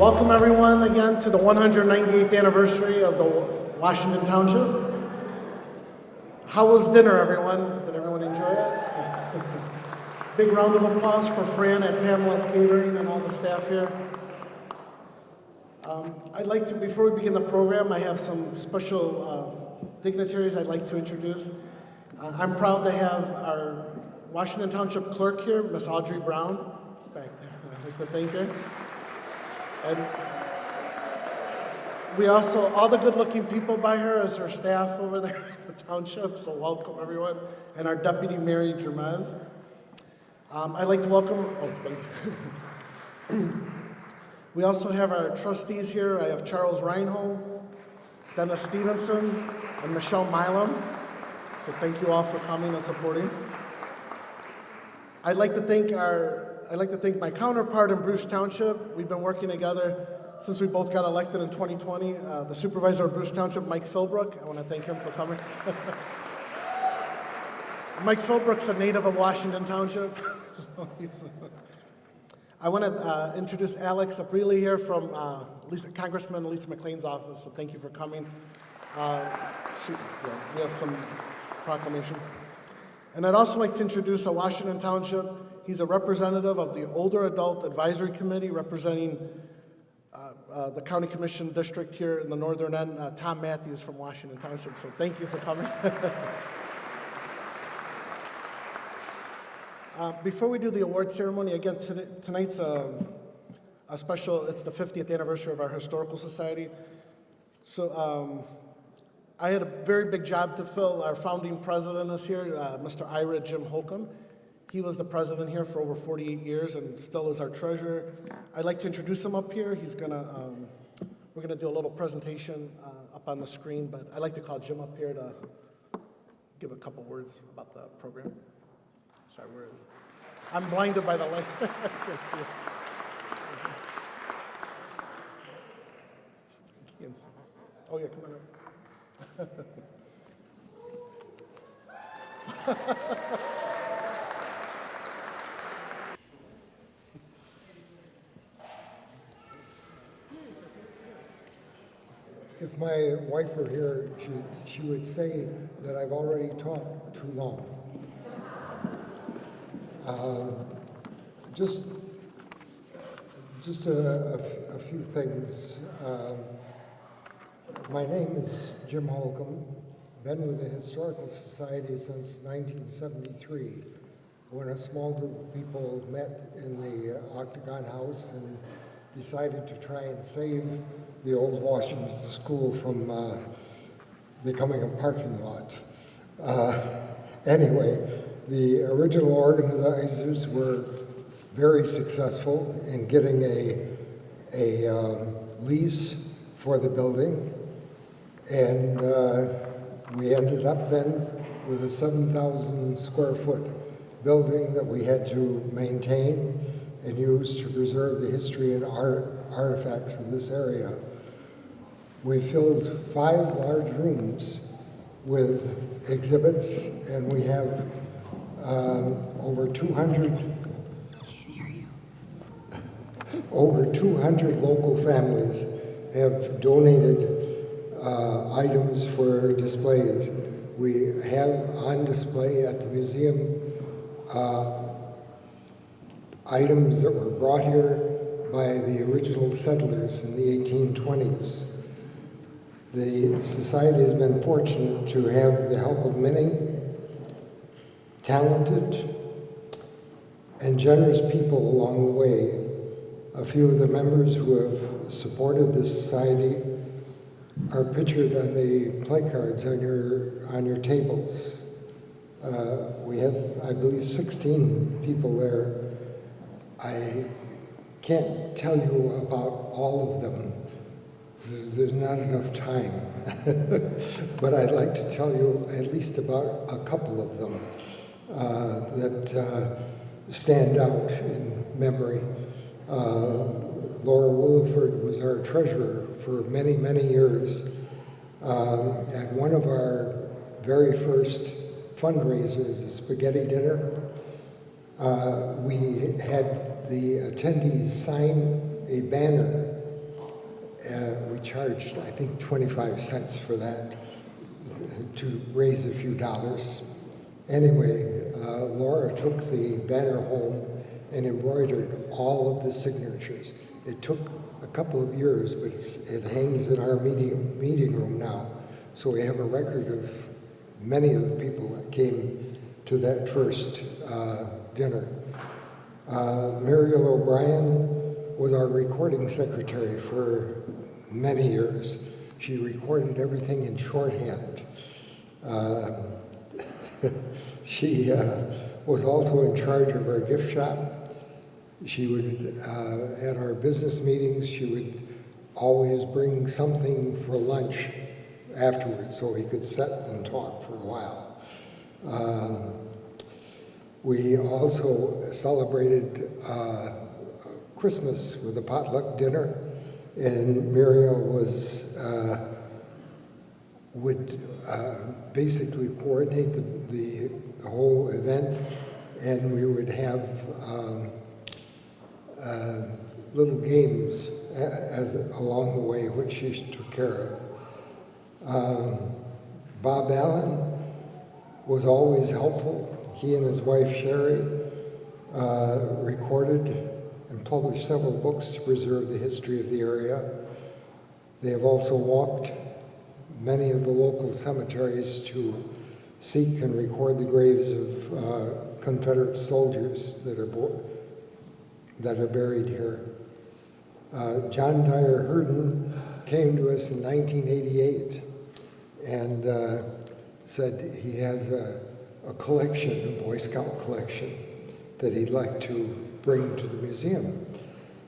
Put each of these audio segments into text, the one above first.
Welcome everyone again to the 198th anniversary of the Washington Township. How was dinner, everyone? Did everyone enjoy it? Big round of applause for Fran at Pamela's Catering and all the staff here. I'd like to, before we begin the program, I have some special dignitaries I'd like to introduce. I'm proud to have our Washington Township clerk here, Miss Audrey Brown, back there. I'd like to thank her. And we also, all the good-looking people by her is her staff over there at the township, so welcome everyone. And our deputy, Mary Jermez. I'd like to welcome, thank you. We also have our trustees here. I have Charles Reinhold, Dennis Stevenson, and Michelle Milam. So thank you all for coming and supporting. I'd like to thank my counterpart in Bruce Township. We've been working together since we both got elected in 2020. The supervisor of Bruce Township, Mike Philbrook. I want to thank him for coming. Mike Philbrook's a native of Washington Township. I want to introduce Alex Aprile here from Congressman Lisa McLean's office. So thank you for coming. We have some proclamations. And I'd also like to introduce Washington Township. He's a representative of the Older Adult Advisory Committee representing the County Commission District here in the northern end, Tom Matthews from Washington Township. So thank you for coming. Before we do the award ceremony, again, tonight's a special, it's the 50th anniversary of our Historical Society. So I had a very big job to fill. Our founding president is here, Mr. Ira Jim Holcomb. He was the president here for over 48 years and still is our treasurer. I'd like to introduce him up here. We're gonna do a little presentation up on the screen, but I'd like to call Jim up here to give a couple words about the program. Sorry, where is it? I'm blinded by the light. I can't see it. Can't see. Oh yeah, come on up. If my wife were here, she would say that I've already talked too long. Just a few things. My name is Jim Holcomb. Been with the Historical Society since 1973, when a small group of people met in the Octagon House and decided to try and save the old Washington School from becoming a parking lot. Anyway, the original organizers were very successful in getting a lease for the building, and we ended up then with a 7,000 square foot building that we had to maintain and use to preserve the history and artifacts of this area. We filled 5 large rooms with exhibits, and we have over 200 local families have donated items for displays. We have on display at the museum items that were brought here by the original settlers in the 1820s. The Society has been fortunate to have the help of many talented and generous people along the way. A few of the members who have supported the Society are pictured on the play cards on your tables. We have, I believe, 16 people there. I can't tell you about all of them, because there's not enough time. But I'd like to tell you at least about a couple of them that stand out in memory. Laura Williford was our treasurer for many, many years. At one of our very first fundraisers, a spaghetti dinner, we had the attendees sign a banner we charged, I think, 25 cents for that to raise a few dollars. Anyway, Laura took the banner home and embroidered all of the signatures. It took a couple of years, but it hangs in our meeting room now. So we have a record of many of the people that came to that first dinner. Muriel O'Brien was our recording secretary for many years. She recorded everything in shorthand. She was also in charge of our gift shop. She would, at our business meetings, she would always bring something for lunch afterwards so we could sit and talk for a while. We also celebrated Christmas with a potluck dinner, and Muriel would basically coordinate the whole event, and we would have little games along the way, which she took care of. Bob Allen was always helpful. He and his wife Sherry recorded and published several books to preserve the history of the area. They have also walked many of the local cemeteries to seek and record the graves of Confederate soldiers that are buried here. John Dyer Hurden came to us in 1988 and said he has a collection, a Boy Scout collection, that he'd like to bring to the museum.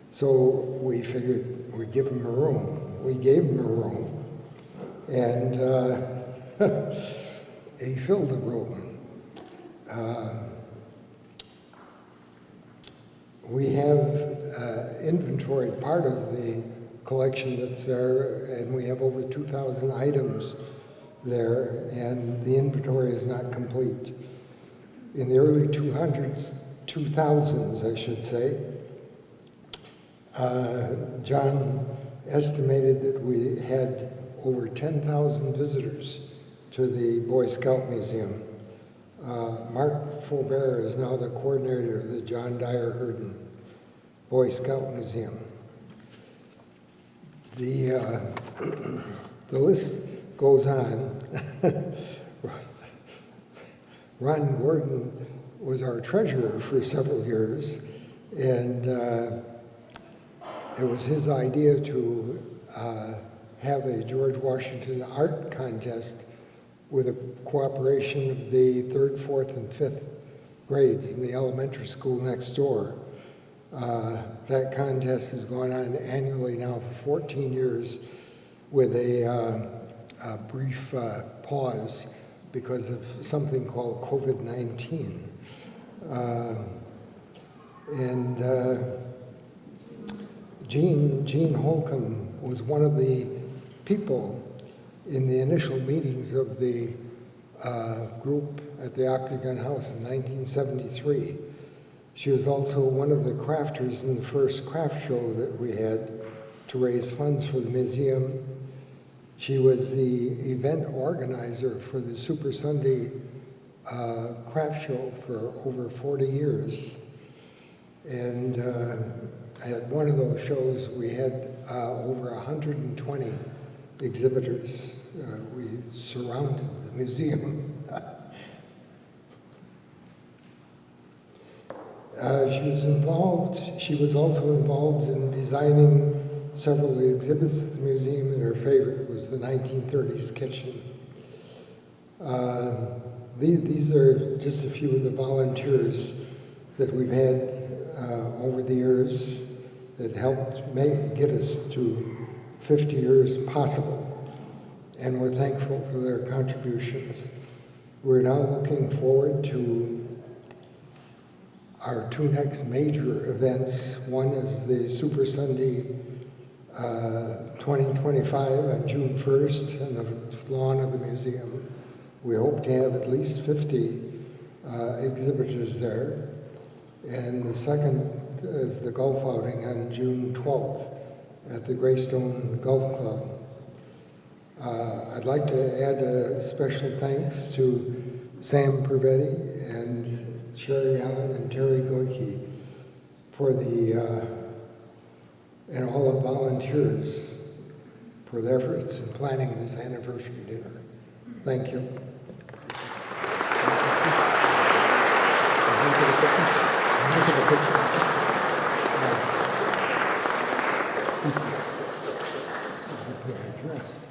So we figured we'd give him a room. We gave him a room, and he filled the room. We have inventoried part of the collection that's there, and we have over 2,000 items there, and the inventory is not complete. In the early 2000s, I should say, John estimated that we had over 10,000 visitors to the Boy Scout Museum. Mark Faubert is now the coordinator of the John Dyer Hurden Boy Scout Museum. The list goes on. Ron Gordon was our treasurer for several years, and it was his idea to have a George Washington art contest with the cooperation of the 3rd, 4th, and 5th grades in the elementary school next door. That contest has gone on annually now for 14 years with a brief pause because of something called COVID-19. Gene Holcomb was one of the people in the initial meetings of the group at the Octagon House in 1973. She was also one of the crafters in the first craft show that we had to raise funds for the museum. She was the event organizer for the Super Sunday craft show for over 40 years. And at one of those shows, we had over 120 exhibitors. We surrounded the museum. She was also involved in designing several of the exhibits at the museum, and her favorite was the 1930s kitchen. These are just a few of the volunteers that we've had over the years that helped get us to 50 years possible, and we're thankful for their contributions. We're now looking forward to our 2 next major events. One is the Super Sunday 2025 on June 1st on the lawn of the museum. We hope to have at least 50 exhibitors there. And the second is the golf outing on June 12th. at the Greystone Golf Club. I'd like to add a special thanks to Sam Pervetti and Sherry Allen and Terry Goike for and all the volunteers for their efforts in planning this anniversary dinner. Thank you. Good thing I dressed.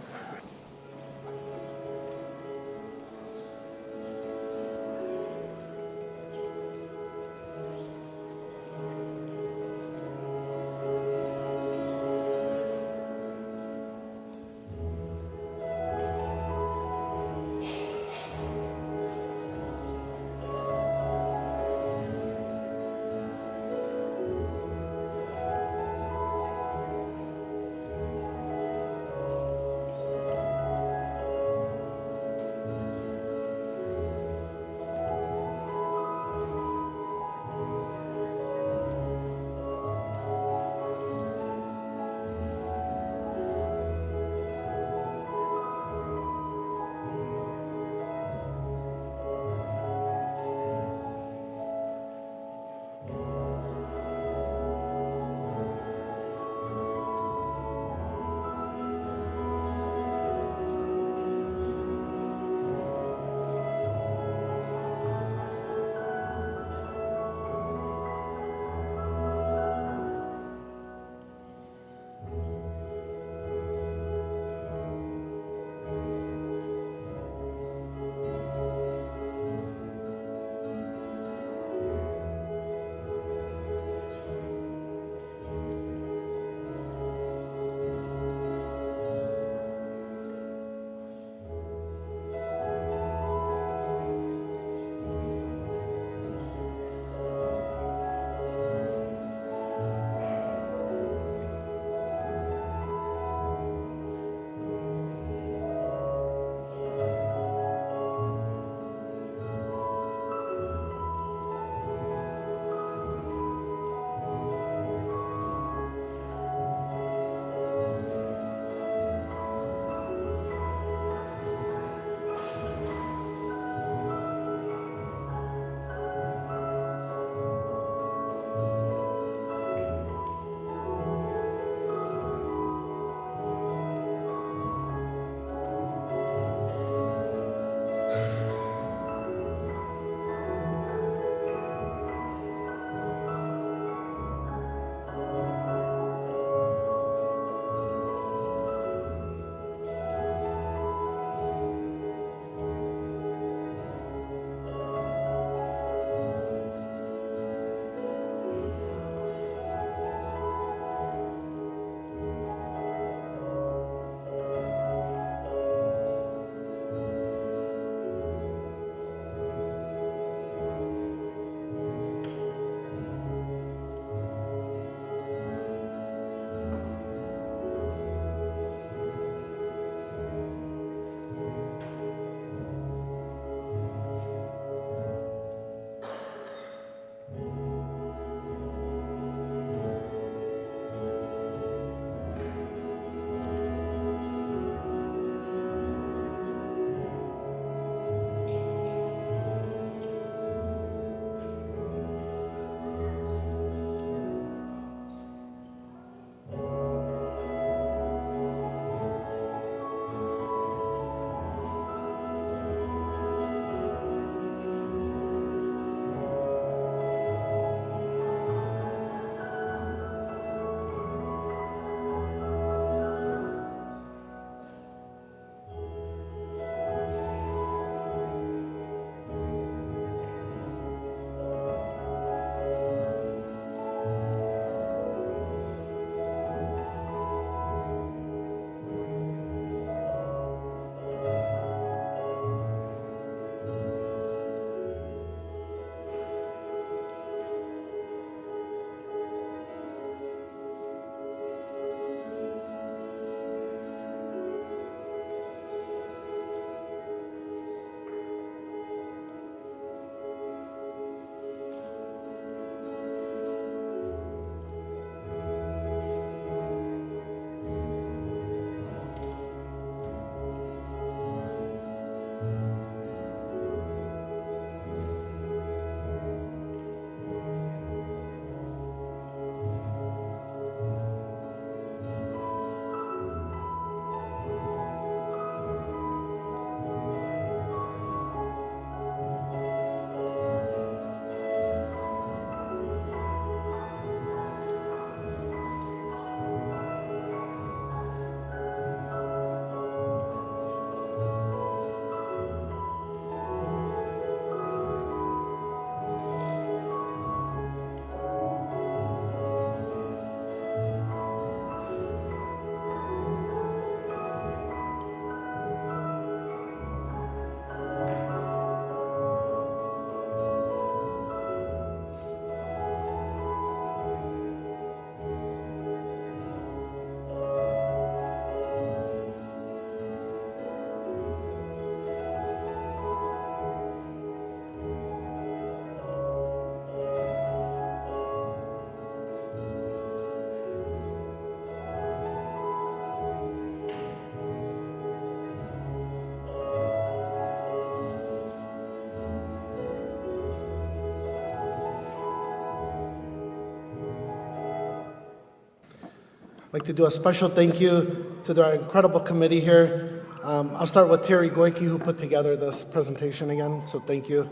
like to do a special thank you to the incredible committee here. I'll start with Terry Goike, who put together this presentation again, so thank you.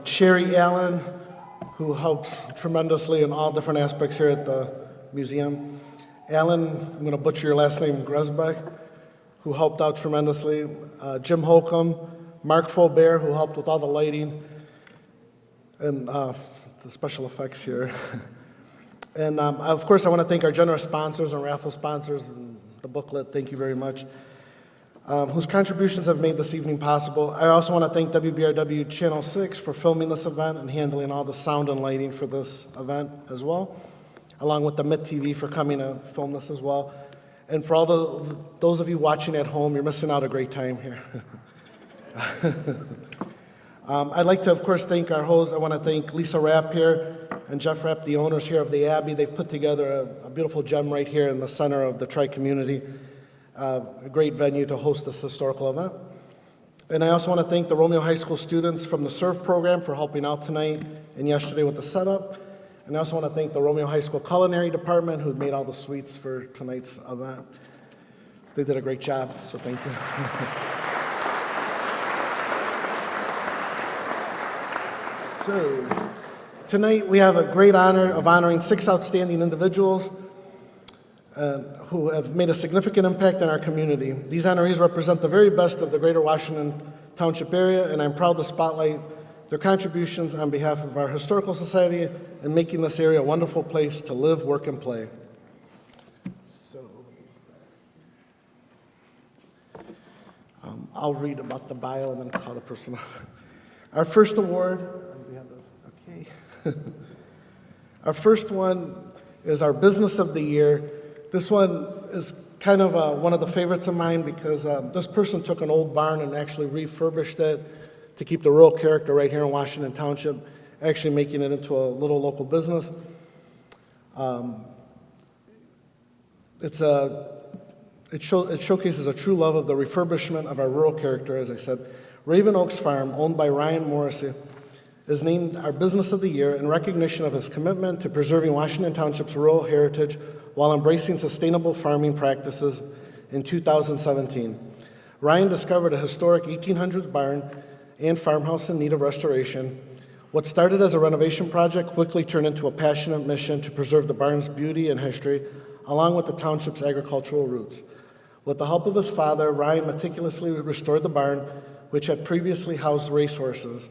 Sherry Allen, who helps tremendously in all different aspects here at the museum. Alan, I'm going to butcher your last name, Gresbeck, who helped out tremendously. Jim Holcomb, Mark Faubert, who helped with all the lighting and the special effects here. And of course, I want to thank our generous sponsors and raffle sponsors and the booklet. Thank you very much. Whose contributions have made this evening possible. I also want to thank WBRW Channel 6 for filming this event and handling all the sound and lighting for this event as well, along with the Mitt TV for coming to film this as well. And for all those of you watching at home, you're missing out a great time here. I'd like to, of course, thank our hosts. I want to thank Lisa Rapp here and Jeff Rapp, the owners here of the Abbey. They've put together a beautiful gem right here in the center of the tri-community. A great venue to host this historical event. And I also want to thank the Romeo High School students from the SURF program for helping out tonight and yesterday with the setup. And I also want to thank the Romeo High School Culinary Department who made all the sweets for tonight's event. They did a great job, so thank you. So, tonight we have a great honor of honoring 6 outstanding individuals who have made a significant impact in our community. These honorees represent the very best of the greater Washington Township area, and I'm proud to spotlight their contributions on behalf of our Historical Society in making this area a wonderful place to live, work, and play. So, I'll read about the bio and then call the person up. Our first award, okay. Our first one is our Business of the Year. This one is kind of one of the favorites of mine because this person took an old barn and actually refurbished it to keep the rural character right here in Washington Township, actually making it into a little local business. It showcases a true love of the refurbishment of our rural character, as I said. Raven Oaks Farm, owned by Ryan Morrissey, is named our Business of the Year in recognition of his commitment to preserving Washington Township's rural heritage while embracing sustainable farming practices in 2017. Ryan discovered a historic 1800s barn and farmhouse in need of restoration. What started as a renovation project quickly turned into a passionate mission to preserve the barn's beauty and history, along with the township's agricultural roots. With the help of his father, Ryan meticulously restored the barn, which had previously housed racehorses,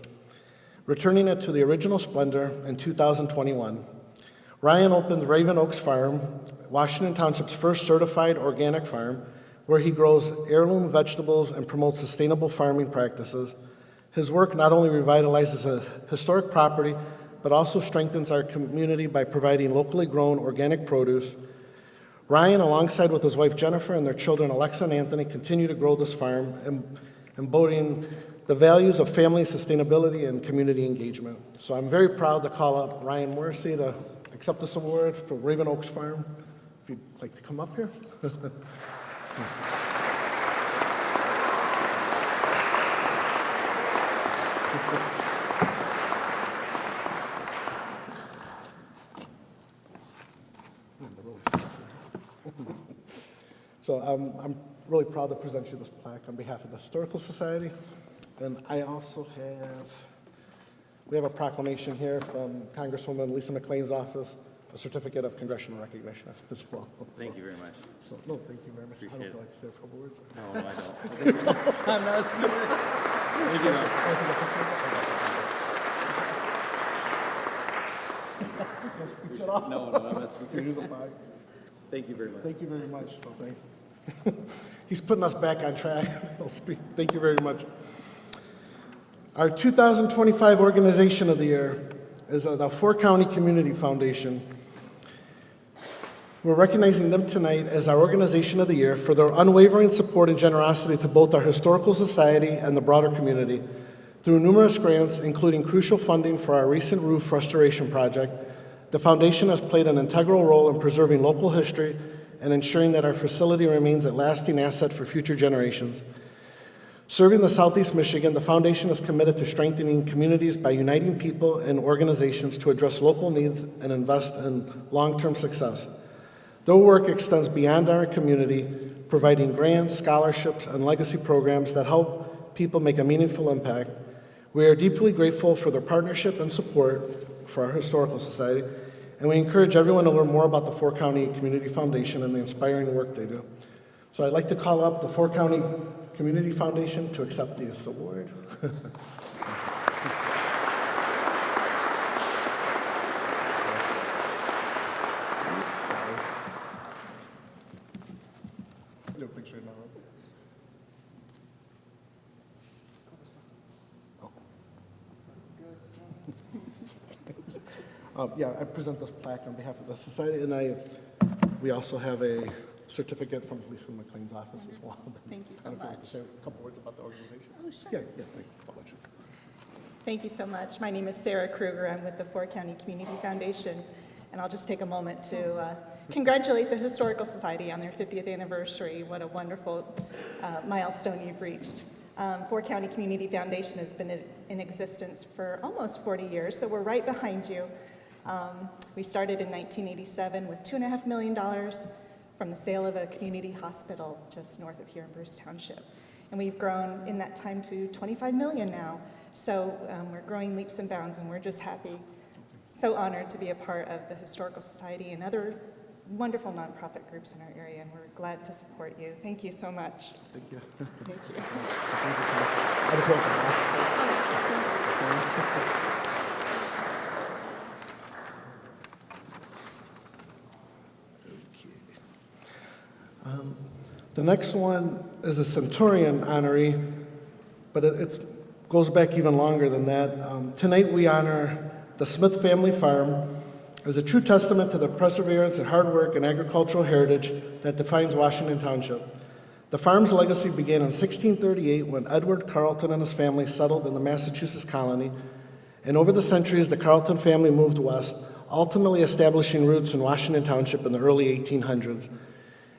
returning it to the original splendor in 2021. Ryan opened Raven Oaks Farm, Washington Township's first certified organic farm, where he grows heirloom vegetables and promotes sustainable farming practices. His work not only revitalizes a historic property, but also strengthens our community by providing locally grown organic produce. Ryan, alongside with his wife Jennifer and their children Alexa and Anthony, continue to grow this farm, embodying the values of family sustainability and community engagement. So I'm very proud to call up Ryan Morrissey to accept this award for Raven Oaks Farm. If you'd like to come up here. So I'm really proud to present you this plaque on behalf of the Historical Society. And I also we have a proclamation here from Congresswoman Lisa McLean's office, a certificate of congressional recognition as well. Thank you very much. So, no, thank you very much. I don't Appreciate feel like to say a couple words. No, I don't. I'm not a speaker. Thank you, No, I'm not a speaker. Here's a plaque. Thank you very much. Thank you very much. Well, thank you. He's putting us back on track. Thank you very much. Our 2025 Organization of the Year is the Four County Community Foundation. We're recognizing them tonight as our Organization of the Year for their unwavering support and generosity to both our Historical Society and the broader community. Through numerous grants, including crucial funding for our recent roof restoration project, the foundation has played an integral role in preserving local history and ensuring that our facility remains a lasting asset for future generations. Serving the Southeast Michigan, the foundation is committed to strengthening communities by uniting people and organizations to address local needs and invest in long-term success. Their work extends beyond our community, providing grants, scholarships, and legacy programs that help people make a meaningful impact. We are deeply grateful for their partnership and support for our Historical Society, and we encourage everyone to learn more about the Four County Community Foundation and the inspiring work they do. So I'd like to call up the Four County Community Foundation to accept this award. No picture now. Yeah, I present this plaque on behalf of the society, and we also have a certificate from Lisa McLean's office as well. Thank you so I don't know if you'd like to much. say a couple words about the organization. Oh, sure. Yeah, thank you. I'll let you. Thank you so much. My name is Sarah Kruger. I'm with the Four County Community Foundation, and I'll just take a moment to congratulate the Historical Society on their 50th anniversary. What a wonderful milestone you've reached. Four County Community Foundation has been in existence for almost 40 years, so we're right behind you. We started in 1987 with $2.5 million from the sale of a community hospital just north of here in Bruce Township. And we've grown in that time to 25 million now. So we're growing leaps and bounds, and we're just happy, so honored to be a part of the Historical Society and other wonderful nonprofit groups in our area, and we're glad to support you. Thank you so much. Thank you. Thank you. The next one is a Centurion honoree, but it goes back even longer than that. Tonight we honor the Smith family farm as a true testament to the perseverance and hard work and agricultural heritage that defines Washington Township. The farm's legacy began in 1638 when Edward Carleton and his family settled in the Massachusetts colony, and over the centuries the Carleton family moved west, ultimately establishing roots in Washington Township in the early 1800s.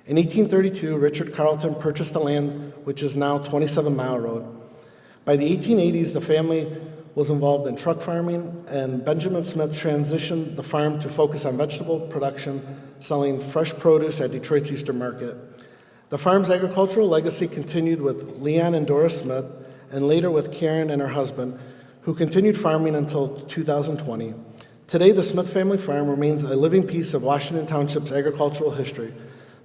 In 1832, Richard Carleton purchased the land, which is now 27 Mile Road. By the 1880s, the family was involved in truck farming, and Benjamin Smith transitioned the farm to focus on vegetable production, selling fresh produce at Detroit's Easter Market. The farm's agricultural legacy continued with Leon and Doris Smith, and later with Karen and her husband, who continued farming until 2020. Today, the Smith family farm remains a living piece of Washington Township's agricultural history,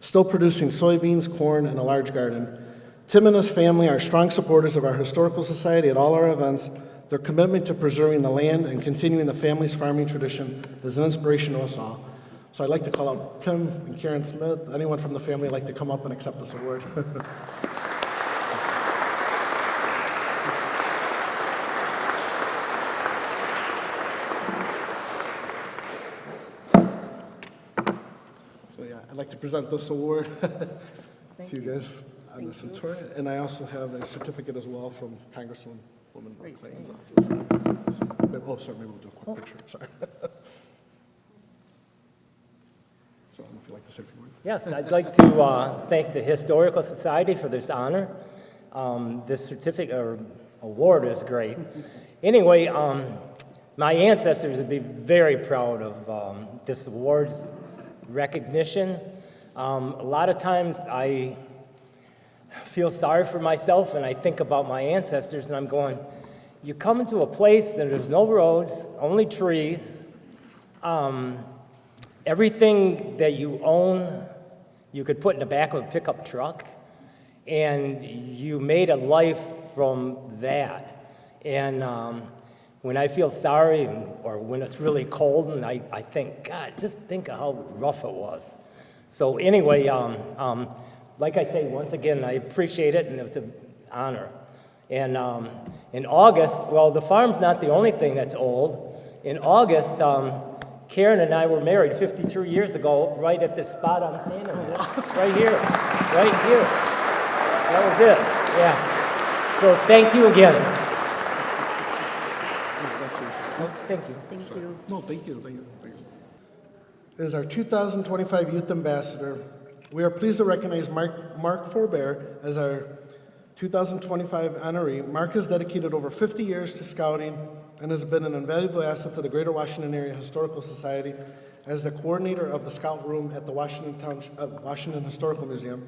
still producing soybeans, corn, and a large garden. Tim and his family are strong supporters of our Historical Society at all our events. Their commitment to preserving the land and continuing the family's farming tradition is an inspiration to us all. So I'd like to call out Tim and Karen Smith. Anyone from the family like to come up and accept this award? So yeah, I'd like to present this award to you guys on the Centurion. And I also have a certificate as well from Congresswoman McLean's office. Oh, sorry, maybe we'll do a quick picture, sorry. So I don't know if you'd like to say a few words. Yes, I'd like to thank the Historical Society for this honor. This certificate or award is great. Anyway, my ancestors would be very proud of this award's recognition. A lot of times I feel sorry for myself and I think about my ancestors and I'm going, you come into a place that there's no roads, only trees. Everything that you own, you could put in the back of a pickup truck, and you made a life from that. And when I feel sorry, or when it's really cold, and I think, God, just think of how rough it was. So anyway, like I say, once again, I appreciate it, and it's an honor. And in August, well, the farm's not the only thing that's old. In August, Karen and I were married 53 years ago, right at this spot I'm standing at. Right here. Right here. That was it. Yeah. So thank you again. Thank you. Thank you. No, thank you. Thank you. As our 2025 Youth Ambassador, we are pleased to recognize Mark Forbear as our 2025 honoree. Mark has dedicated over 50 years to scouting and has been an invaluable asset to the Greater Washington Area Historical Society as the coordinator of the Scout Room at the Washington Historical Museum.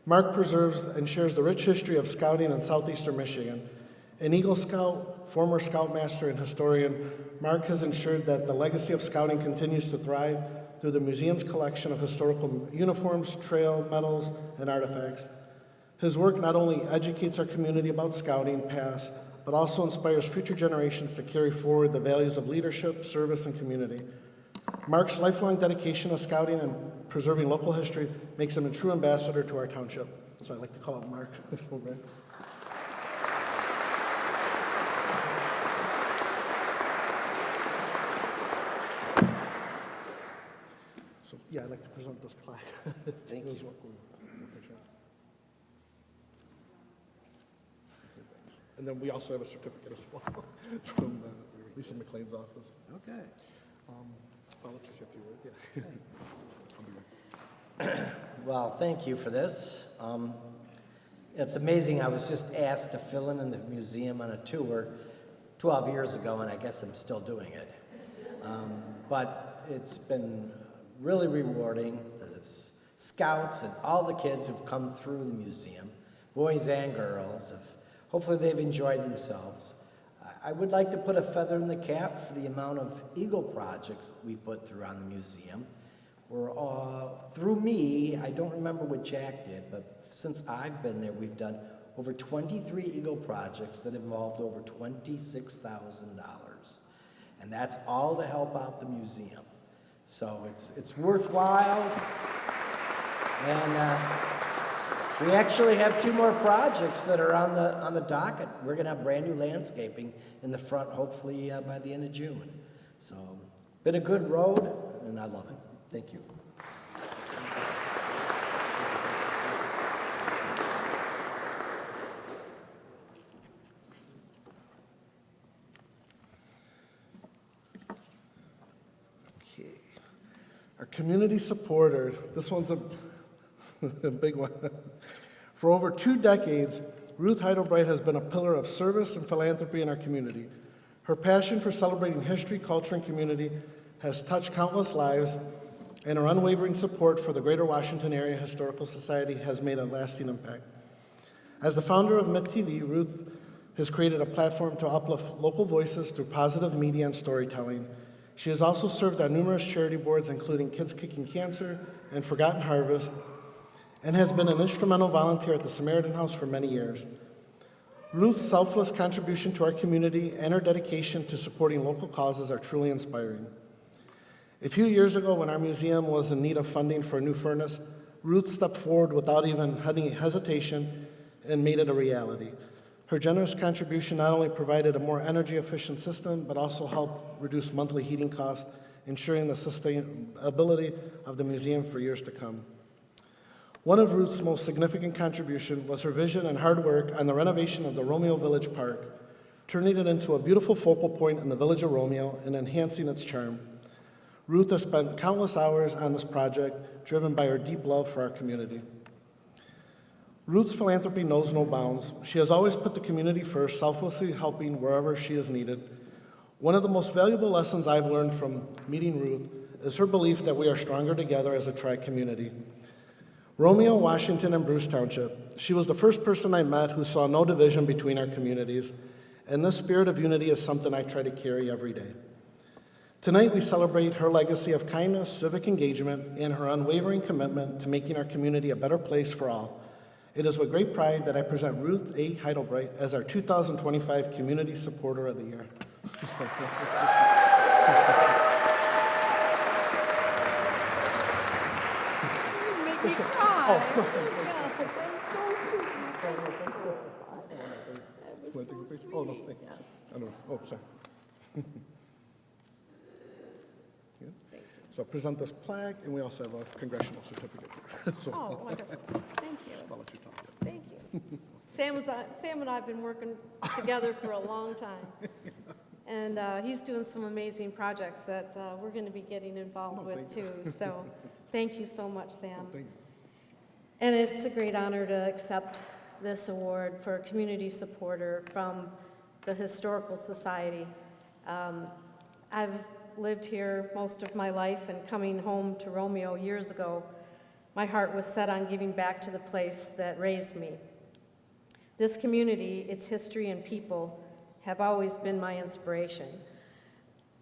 Mark preserves and shares the rich history of scouting in southeastern Michigan. An Eagle Scout, former Scoutmaster, and historian, Mark has ensured that the legacy of scouting continues to thrive through the museum's collection of historical uniforms, trail, medals, and artifacts. His work not only educates our community about scouting past, but also inspires future generations to carry forward the values of leadership, service, and community. Mark's lifelong dedication to scouting and preserving local history makes him a true ambassador to our township. So I'd like to call out Mark. So yeah, I'd like to present this plaque. Thank you. And then we also have a certificate as well from Lisa McLean's office. Okay. I'll let you say a few words. Yeah. I'll be right. Well, thank you for this. It's amazing. I was just asked to fill in the museum on a tour 12 years ago, and I guess I'm still doing it. But it's been really rewarding. The scouts and all the kids who've come through the museum, boys and girls, hopefully they've enjoyed themselves. I would like to put a feather in the cap for the amount of Eagle projects that we put through on the museum. Through me, I don't remember what Jack did, but since I've been there, we've done over 23 Eagle projects that involved over $26,000. And that's all to help out the museum. So it's worthwhile. And we actually have 2 more projects that are on the docket. We're going to have brand new landscaping in the front, hopefully by the end of June. So, been a good road, and I love it. Thank you. Okay. Our community supporter, this one's a big one. For over 2 decades, Ruth Heidelbright has been a pillar of service and philanthropy in our community. Her passion for celebrating history, culture, and community has touched countless lives, and her unwavering support for the Greater Washington Area Historical Society has made a lasting impact. As the founder of Mitt TV, Ruth has created a platform to uplift local voices through positive media and storytelling. She has also served on numerous charity boards, including Kids Kicking Cancer and Forgotten Harvest, and has been an instrumental volunteer at the Samaritan House for many years. Ruth's selfless contribution to our community and her dedication to supporting local causes are truly inspiring. A few years ago, when our museum was in need of funding for a new furnace, Ruth stepped forward without even any hesitation and made it a reality. Her generous contribution not only provided a more energy-efficient system, but also helped reduce monthly heating costs, ensuring the sustainability of the museum for years to come. One of Ruth's most significant contributions was her vision and hard work on the renovation of the Romeo Village Park, turning it into a beautiful focal point in the village of Romeo and enhancing its charm. Ruth has spent countless hours on this project, driven by her deep love for our community. Ruth's philanthropy knows no bounds. She has always put the community first, selflessly helping wherever she is needed. One of the most valuable lessons I've learned from meeting Ruth is her belief that we are stronger together as a tri-community. Romeo, Washington, and Bruce Township. She was the first person I met who saw no division between our communities, and this spirit of unity is something I try to carry every day. Tonight, we celebrate her legacy of kindness, civic engagement, and her unwavering commitment to making our community a better place for all. It is with great pride that I present Ruth A. Heidelbright as our 2025 Community Supporter of the Year. Make me cry. That was so sweet. Oh, no, thank you. Yes. I don't know. Oh, sorry. Good. So I'll present this plaque, and we also have a congressional certificate here. So Oh, wonderful. Thank you. I'll let you talk. Thank you. Sam and I have been working together for a long time. And he's doing some amazing projects that we're going to be getting involved with too. So thank you so much, Sam. Thank you. And it's a great honor to accept this award for Community Supporter from the Historical Society. I've lived here most of my life, and coming home to Romeo years ago, my heart was set on giving back to the place that raised me. This community, its history and people, have always been my inspiration.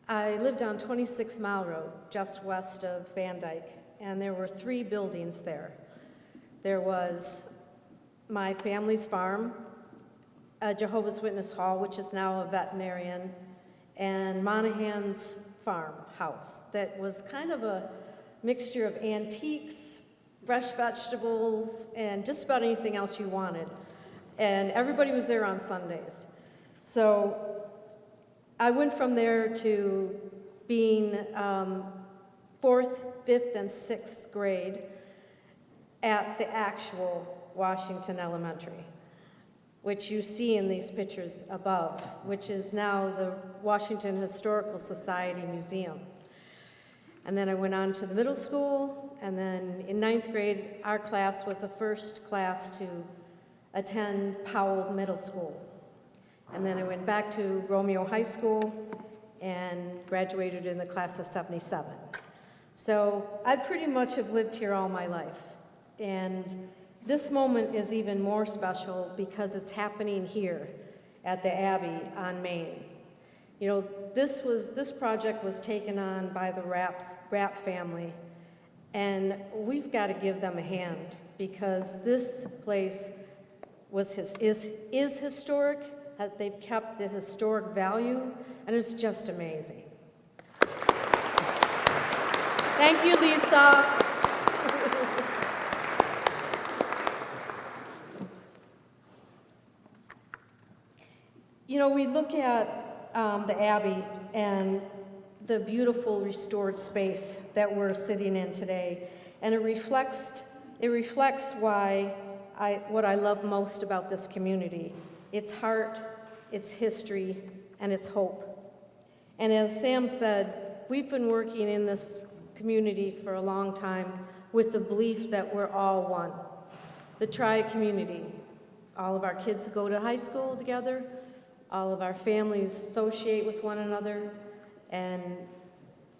I lived on 26 Mile Road, just west of Van Dyke, and there were 3 buildings there. There was my family's farm, a Jehovah's Witness Hall, which is now a veterinarian, and Monahan's farmhouse that was kind of a mixture of antiques, fresh vegetables, and just about anything else you wanted. And everybody was there on Sundays. So I went from there to being 4th, 5th, and 6th grade at the actual Washington Elementary, which you see in these pictures above, which is now the Washington Historical Society Museum. And then I went on to the middle school, and then in 9th grade, our class was the first class to attend Powell Middle School. And then I went back to Romeo High School and graduated in the class of 77. So I pretty much have lived here all my life. And this moment is even more special because it's happening here at the Abbey on Main. You know, this project was taken on by the Rapp family, and we've got to give them a hand because this place is historic. They've kept the historic value, and it's just amazing. Thank you, Lisa. You know, we look at the Abbey and the beautiful restored space that we're sitting in today, and it reflects what I love most about this community: its heart, its history, and its hope. And as Sam said, we've been working in this community for a long time with the belief that we're all one. The tri-community. All of our kids go to high school together. All of our families associate with one another, and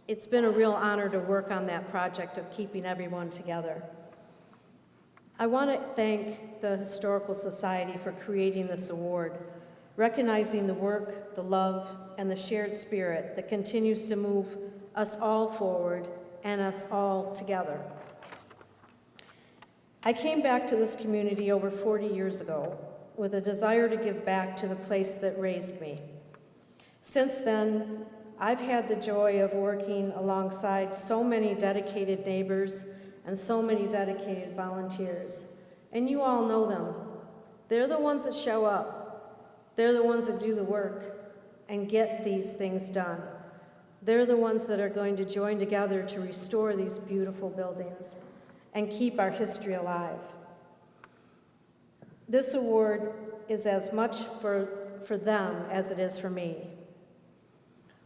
it's been a real honor to work on that project of keeping everyone together. I want to thank the Historical Society for creating this award, recognizing the work, the love, and the shared spirit that continues to move us all forward and us all together. I came back to this community over 40 years ago with a desire to give back to the place that raised me. Since then, I've had the joy of working alongside so many dedicated neighbors and so many dedicated volunteers. And you all know them. They're the ones that show up. They're the ones that do the work and get these things done. They're the ones that are going to join together to restore these beautiful buildings and keep our history alive. This award is as much for them as it is for me.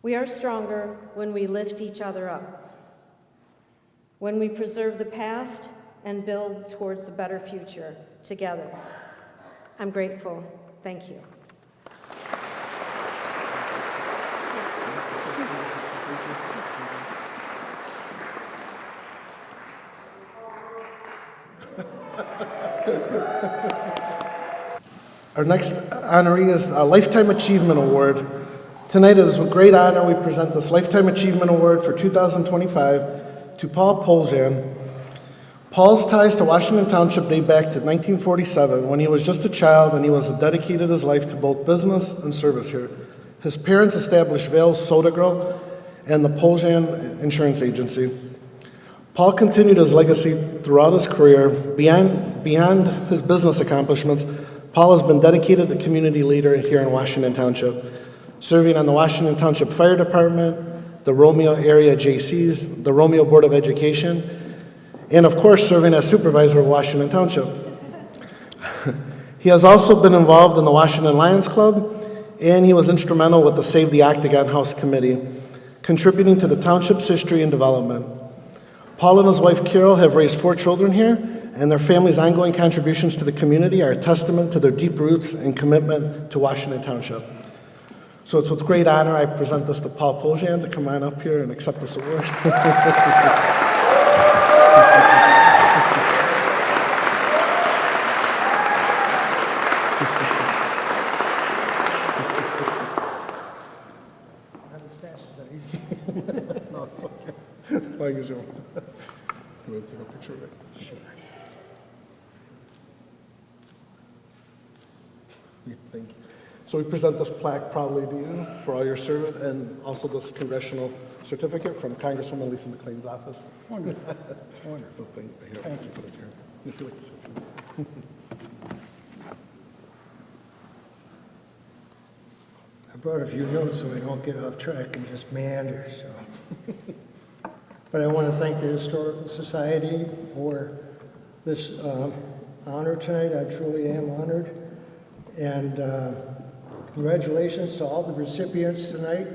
We are stronger when we lift each other up, when we preserve the past and build towards a better future together. I'm grateful. Thank you. Our next honoree is a Lifetime Achievement Award. Tonight it is with great honor we present this Lifetime Achievement Award for 2025 to Paul Poljan. Paul's ties to Washington Township date back to 1947 when he was just a child and he was dedicated his life to both business and service here. His parents established Vale's Soda Grill and the Poljan Insurance Agency. Paul continued his legacy throughout his career. Beyond his business accomplishments, Paul has been dedicated to community leader here in Washington Township, serving on the Washington Township Fire Department, the Romeo Area JCs, the Romeo Board of Education, and of course serving as supervisor of Washington Township. He has also been involved in the Washington Lions Club, and he was instrumental with the Save the Octagon House Committee, contributing to the township's history and development. Paul and his wife Carol have raised 4 children here, and their family's ongoing contributions to the community are a testament to their deep roots and commitment to Washington Township. So it's with great honor I present this to Paul Poljan to come on up here and accept this award. Not as fast as I usually. No, it's okay. Well, you zoom. You want to take a picture of it? Sure. Thank you. So we present this plaque proudly to you for all your service, and also this congressional certificate from Congresswoman Lisa McLean's office. Wonderful, wonderful. Thank you. Put it here. If you like to sit. I brought a few notes so I don't get off track and just meander, so. But I want to thank the Historical Society for this honor tonight. I truly am honored. And congratulations to all the recipients tonight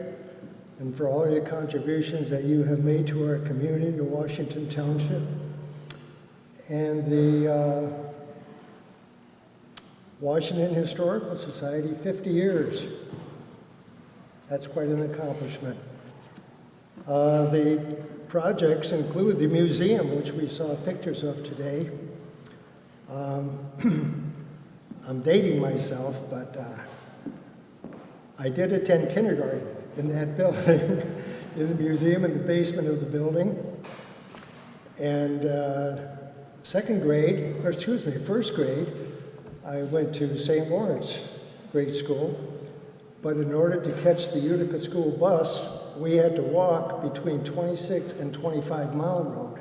and for all your contributions that you have made to our community, to Washington Township. And the Washington Historical Society, 50 years. That's quite an accomplishment. The projects include the museum, which we saw pictures of today. I'm dating myself, but I did attend kindergarten in that building, in the museum, in the basement of the building. And first grade, I went to St. Lawrence grade school. But in order to catch the Utica school bus, we had to walk between 26 and 25 Mile Road.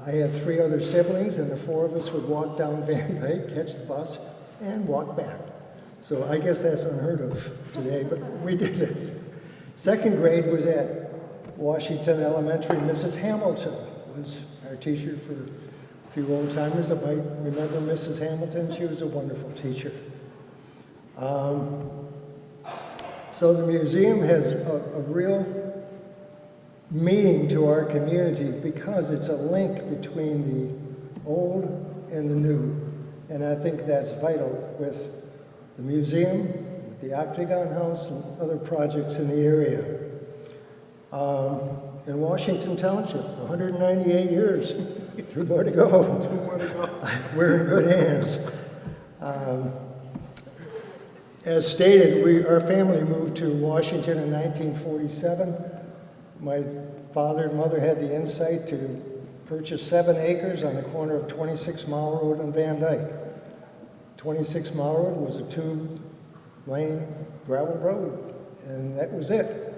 I had 3 other siblings, and the 4 of us would walk down Van Dyke, catch the bus, and walk back. So I guess that's unheard of today, but we did it. Second grade was at Washington Elementary. Mrs. Hamilton was our teacher. For a few old timers that might remember Mrs. Hamilton. She was a wonderful teacher. So the museum has a real meaning to our community because it's a link between the old and the new. And I think that's vital with the museum, with the Octagon House, and other projects in the area. In Washington Township, 198 years. 2 more to go. 2 more to go. We're in good hands. As stated, our family moved to Washington in 1947. My father and mother had the insight to purchase 7 acres on the corner of 26 Mile Road and Van Dyke. 26 Mile Road was a 2-lane gravel road, and that was it.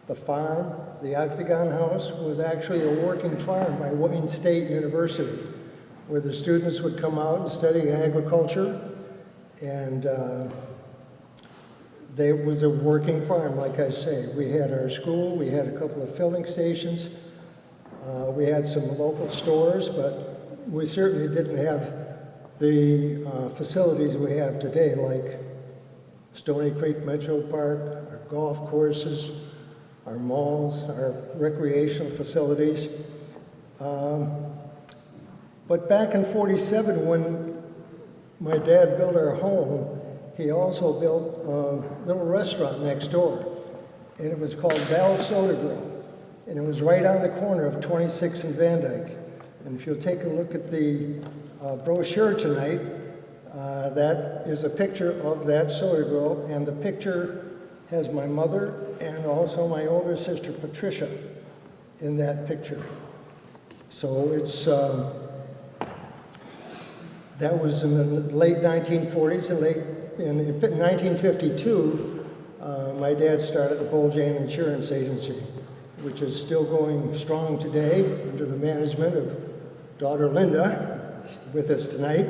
The farm, the Octagon House, was actually a working farm by Wayne State University, where the students would come out and study agriculture. And there was a working farm, like I say. We had our school, we had a couple of filling stations, we had some local stores, but we certainly didn't have the facilities we have today, like Stony Creek Metro Park, our golf courses, our malls, our recreational facilities. But back in '47, when my dad built our home, he also built a little restaurant next door, and it was called Val Soda Grill, and it was right on the corner of 26 and Van Dyke. And if you'll take a look at the brochure tonight, that is a picture of that soda grill, and the picture has my mother and also my older sister Patricia in that picture. So it's that was in the late 1940s, and in 1952, my dad started the Poljan Insurance Agency, which is still going strong today under the management of daughter Linda, with us tonight.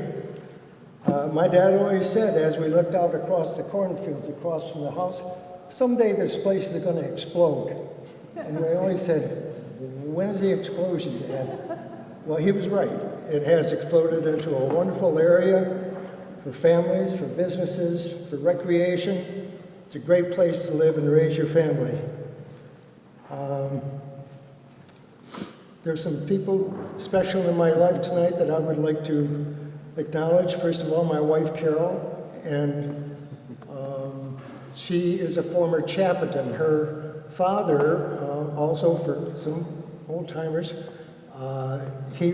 My dad always said, as we looked out across the cornfields across from the house, someday this place is going to explode. And we always said, when's the explosion, Dad? Well, he was right. It has exploded into a wonderful area for families, for businesses, for recreation. It's a great place to live and raise your family. There's some people special in my life tonight that I would like to acknowledge. First of all, my wife, Carol, and She is a former Chaplain. Her father, also for some old timers, he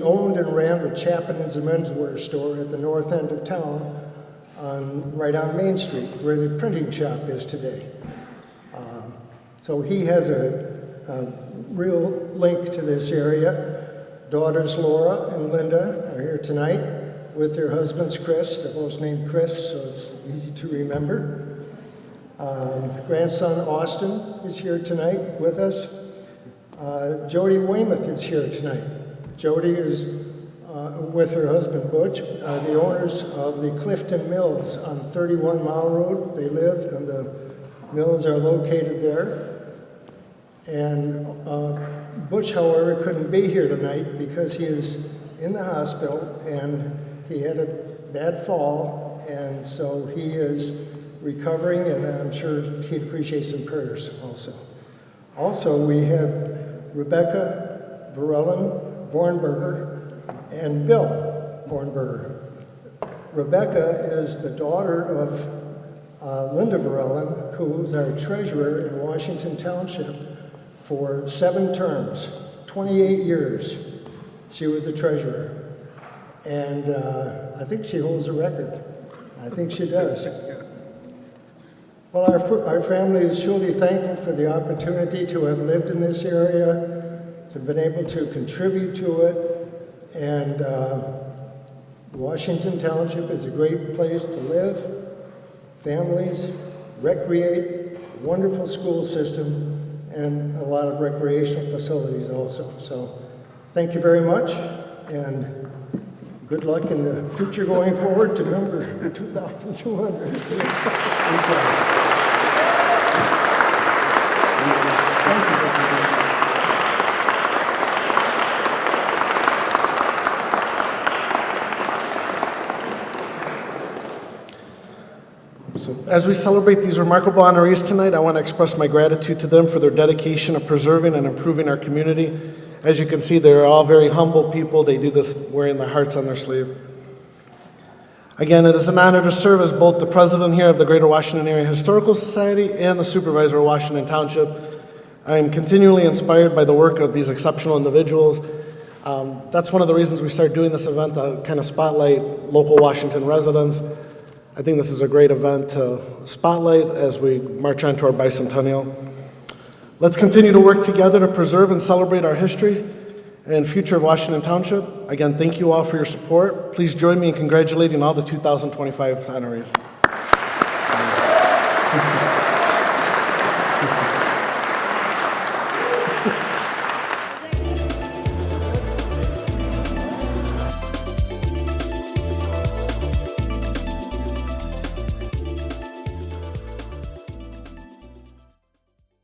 owned and ran the Chaplin's menswear store at the north end of town, right on Main Street, where the printing shop is today. So he has a real link to this area. Daughters Laura and Linda are here tonight with their husbands Chris. They're both named Chris, so it's easy to remember. Grandson Austin is here tonight with us. Jody Weymouth is here tonight. Jody is with her husband Butch, the owners of the Clifton Mills on 31 Mile Road. They live, and the mills are located there. And Butch, however, couldn't be here tonight because he is in the hospital and he had a bad fall, and so he is recovering, and I'm sure he'd appreciate some prayers also. Also, we have Rebecca Verellen Vornberger and Bill Vornberger. Rebecca is the daughter of Linda Verellen, who's our treasurer in Washington Township for 7 terms, 28 years. She was the treasurer. And I think she holds a record. I think she does. Well, our family is truly thankful for the opportunity to have lived in this area, to have been able to contribute to it, and Washington Township is a great place to live, families, recreate, wonderful school system, and a lot of recreational facilities also. So thank you very much, and good luck in the future going forward to number 2,200. Thank you. So as we celebrate these remarkable honorees tonight, I want to express my gratitude to them for their dedication of preserving and improving our community. As you can see, they're all very humble people. They do this wearing their hearts on their sleeve. Again, it is an honor to serve as both the president here of the Greater Washington Area Historical Society and the supervisor of Washington Township. I am continually inspired by the work of these exceptional individuals. That's one of the reasons we started doing this event, to kind of spotlight local Washington residents. I think this is a great event to spotlight as we march on to our bicentennial. Let's continue to work together to preserve and celebrate our history and future of Washington Township. Again, thank you all for your support. Please join me in congratulating all the 2025 honorees.